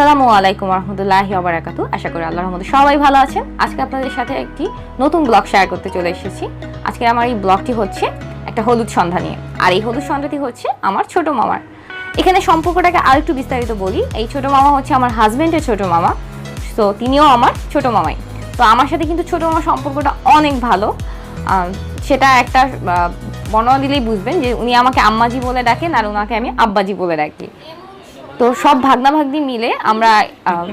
আসসালামুআলাইকুম রহমতুল্লাহি ওবারাকাতুহ। আশা করি আল্লাহর রহমতে সবাই ভালো আছেন। আজকে আপনাদের সাথে একটি নতুন ব্লগ শেয়ার করতে চলে এসেছি। আজকে আমার এই ব্লগটি হচ্ছে একটা হলুদ সন্ধ্যা নিয়ে, আর এই হলুদ সন্ধ্যাটি হচ্ছে আমার ছোট মামার। এখানে সম্পর্কটাকে আরেকটু বিস্তারিত বলি। এই ছোট মামা হচ্ছে আমার হাজব্যান্ডের ছোট মামা, তো তিনিও আমার ছোট মামাই। তো আমার সাথে কিন্তু ছোট মামার সম্পর্কটা অনেক ভালো। সেটা একটা বর্ণনা দিলেই বুঝবেন যে উনি আমাকে আম্মাজি বলে ডাকেন আর ওনাকে আমি আব্বাজি বলে ডাকি। তো সব ভাগনা ভাগ্নি মিলে আমরা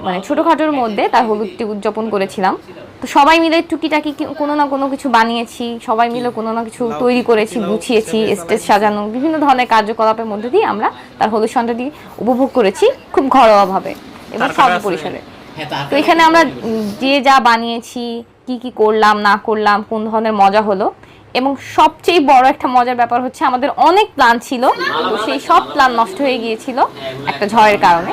মানে ছোটোখাটোর মধ্যে তার হলুদটি উদযাপন করেছিলাম। তো সবাই মিলে টুকিটাকি কোনো না কোনো কিছু বানিয়েছি, সবাই মিলে কোনো না কিছু তৈরি করেছি, গুছিয়েছি, স্টেজ সাজানো, বিভিন্ন ধরনের কার্যকলাপের মধ্যে দিয়ে আমরা তার হলুদ সন্ধ্যাটি উপভোগ করেছি খুব ঘরোয়াভাবে এবং স্বল্প পরিসরে। তো এখানে আমরা যে যা বানিয়েছি, কি কি করলাম না করলাম, কোন ধরনের মজা হলো, এবং সবচেয়ে বড় একটা মজার ব্যাপার হচ্ছে আমাদের অনেক প্ল্যান ছিল, তো সেই সব প্ল্যান নষ্ট হয়ে গিয়েছিল একটা ঝড়ের কারণে।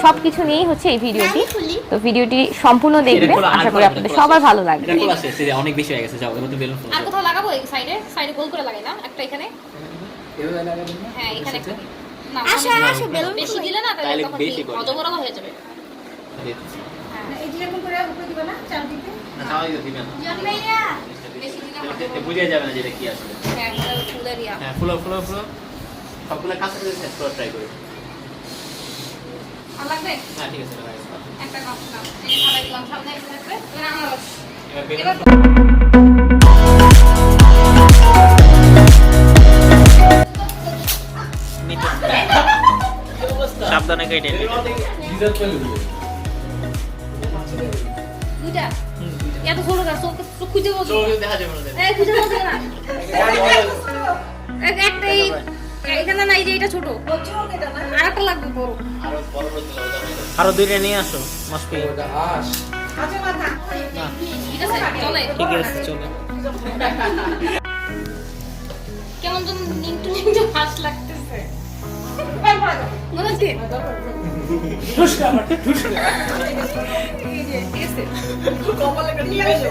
সব কিছু নিয়েই হচ্ছে এই ভিডিওটি। তো ভিডিওটি সম্পূর্ণ দেখবেন, আশা করি আপনাদের সবার ভালো লাগবে। অনেক বেশি হয়ে গেছে, যাও এবার তো বেলুন ফুল আর কোথাও লাগাবো? এই সাইডে সাইডে গোল করে লাগাই না একটা এখানে, হ্যাঁ এখানে একটা না। আসো বেলুন বেশি দিলে না তাহলে তখন অজগরা হয়ে যাবে। এই যে এরকম করে উপরে দিবা না, চারদিকে না তাই দিবেন না, জানলাইয়া বেশি দিলে বুঝে যাবে না যেটা কি আসলে। হ্যাঁ ফুলের ইয়া, হ্যাঁ ফুল সবগুলা কাছে করে সেট করে ট্রাই করি। আর লাগবে? হ্যাঁ ঠিক আছে, লাগাই একটা কাপ নাও, এই খাবার দিলাম সামনে এখানে এবার আমার এবার সাবধানে কেটে নে। দুইটা এত ছোট গাছ তো খুঁজে বলছো, দেখা যাবে না, এই খুঁজে বলছো না একটাই এখানে নাই, যে এটা ছোট আর একটা লাগবে বড়, আরো দুইটা নিয়ে আসো। মাসপি ঠিক আছে চলে, ঠিক আছে চলে। কেমন যেন নিংটু হাস লাগতেছে মনে হচ্ছে এই যে ঠিক আছে কপালে নিয়ে আসো।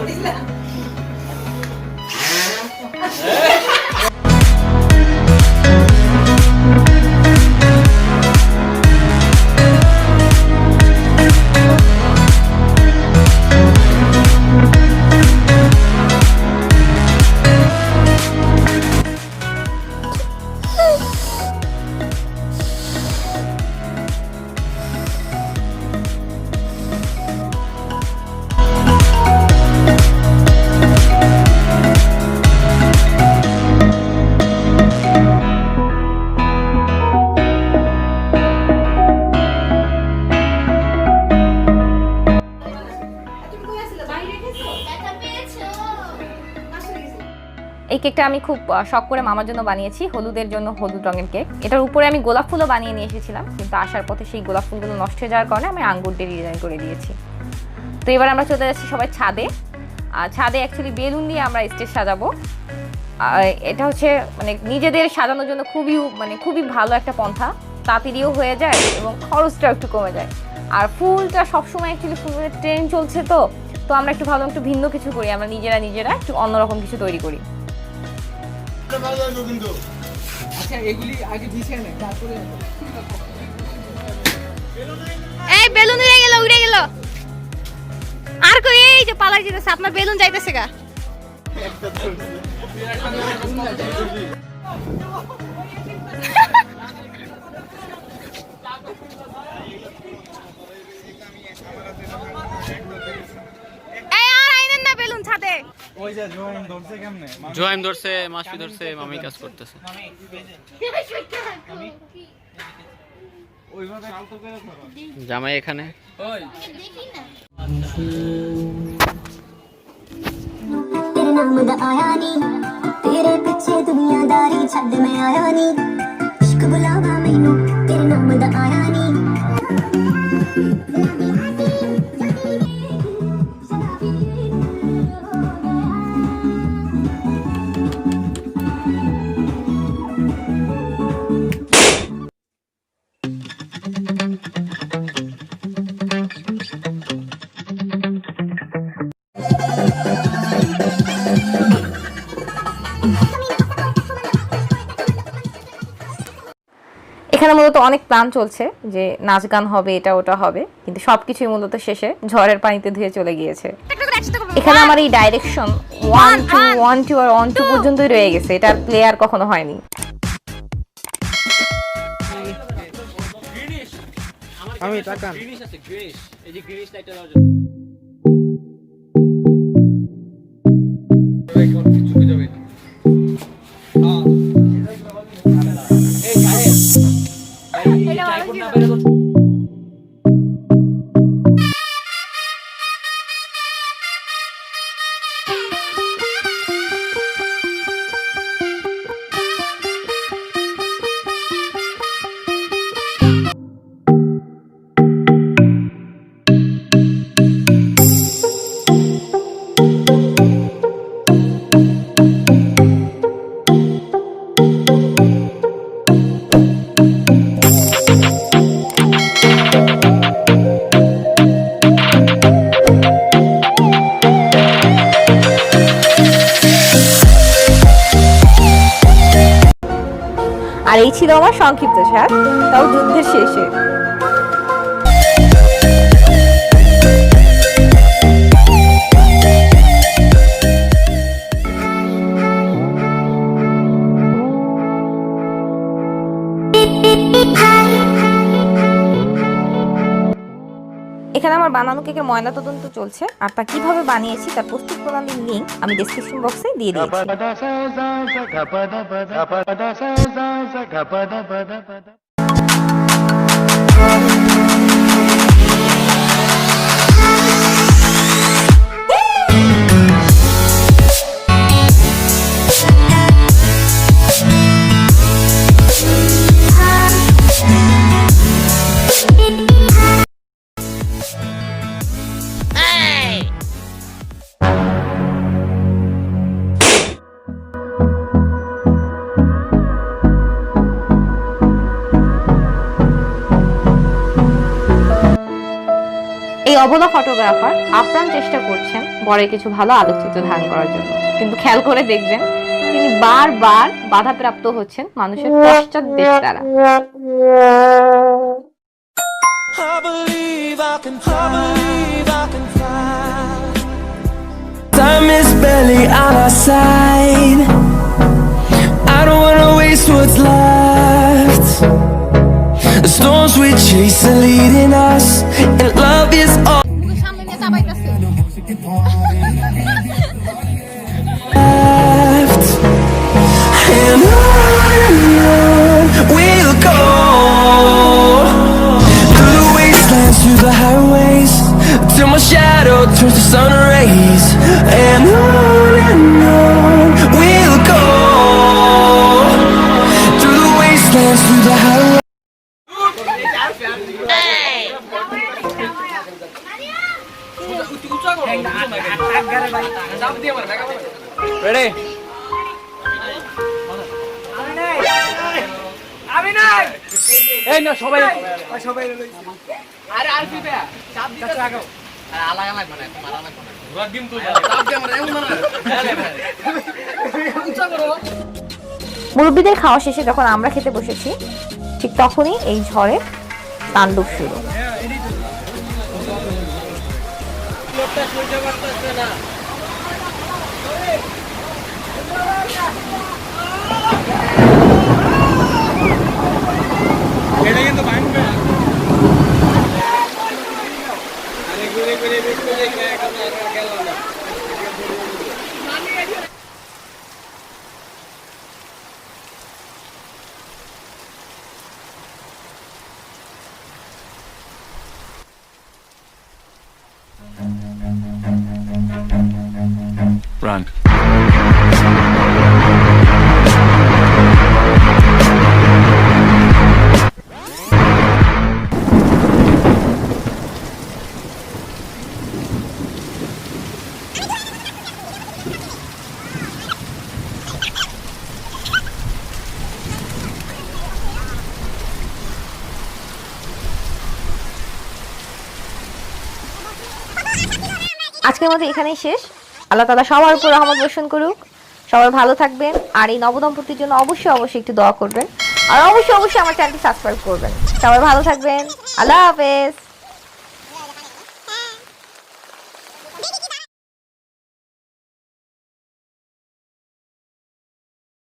এই কেকটা আমি খুব শখ করে মামার জন্য বানিয়েছি, হলুদের জন্য হলুদ রঙের কেক। এটার উপরে আমি গোলাপ ফুলও বানিয়ে নিয়ে এসেছিলাম, কিন্তু আসার পথে সেই গোলাপ ফুলগুলো নষ্ট হয়ে যাওয়ার কারণে আমি আঙ্গুর দিয়ে ডিজাইন করে দিয়েছি। তো এবার আমরা চলে যাচ্ছি সবাই ছাদে। আর ছাদে অ্যাকচুয়ালি বেলুন দিয়ে আমরা স্টেজ সাজাবো। এটা হচ্ছে মানে নিজেদের সাজানোর জন্য খুবই ভালো একটা পন্থা, তাড়াতাড়িও হয়ে যায় এবং খরচটাও একটু কমে যায়। আর ফুলটা সবসময় অ্যাকচুয়ালি ফুলের ট্রেন্ড চলছে, তো আমরা একটু ভালো একটু ভিন্ন কিছু করি, আমরা নিজেরা একটু অন্যরকম কিছু তৈরি করি। আচ্ছা এগুলি আগে বিছিয়ে নে, তারপরে এই বেলুন উড়ে গেল আর কই, এই যে পালাই যেতেছে আপনার বেলুন যাইতেছে গা। জোয়াইম ধরছে, মাসপি ধরছে, মামি কাজ করতেছে। জামাই এখানে तेरे पीछे दुनियादारी छड्ड मैं आया नी, इश्क बुलावा मैनू तेरे नाम दा आया नी। এখানে মূলত অনেক প্ল্যান চলছে যে নাচ গান হবে, এটা ওটা হবে, কিন্তু সবকিছুই মূলত শেষে ঝড়ের পানিতে ধুয়ে চলে গিয়েছে। এখানে আমার এই ডাইরেকশন 1 2 1 2 আর 1 2 পর্যন্তই রয়ে গেছে, এটা প্লে আর কখনো হয়নি। আমি তাকান আর এই ছিল আমার সংক্ষিপ্ত সার, তাও যুদ্ধের শেষে। এখানে আমার বানানো কেকের ময়না তদন্ত চলছে, আর তা কিভাবে বানিয়েছি তার প্রস্তুত প্রণালীর লিঙ্ক আমি ডেসক্রিপশন বক্সে দিয়ে দিয়েছি। এই অবলা ফটোগ্রাফার আপ্রাণ চেষ্টা করছেন বরের কিছু ভালো আলোকচিত্র ধারণ করার জন্য, কিন্তু খেয়াল করে দেখবেন তিনি বারবার বাধাপ্রাপ্ত হচ্ছেন মানুষের পশ্চাৎ দেশ দ্বারা। Time is barely on our side. I don't wanna waste what's left. The storms we chase are leading us, and love is all left. And on we'll go, through the wastelands, through the highways, till my shadow turns to sun rays. And on we'll go, through the wastelands, through the highways. Ready? আমি নাই এই না সবাই সবাই আরে আর কি বে চাপ দিতে থাকো আরে আলাদা আলাদা মানে মারা না পুরো ডিম তুই চাপ দে আমরা এমন না উঁচা করো। মুরব্বিদের খাওয়া শেষে যখন আমরা খেতে বসেছি, ঠিক তখনই এই ঝড়ের তাণ্ডব শুরু। লোকটা সহ্য করতেছে না। এটা কিন্তু ভাঙবে না। আরে ঘুরে ঘুরে দেখতে দেখে এখন আর গেল না। Run. আজকের মতো এখানেই শেষ। আল্লাহ তাআলা সবার উপর রহমত বর্ষণ করুক, সবাই ভালো থাকবেন, আর এই নবদম্পতির জন্য অবশ্যই একটু দোয়া করবেন। আর অবশ্যই অবশ্যই আমার চ্যানেলটি সাবস্ক্রাইব করবেন। সবাই ভালো থাকবেন। আল্লাহ হাফেজ।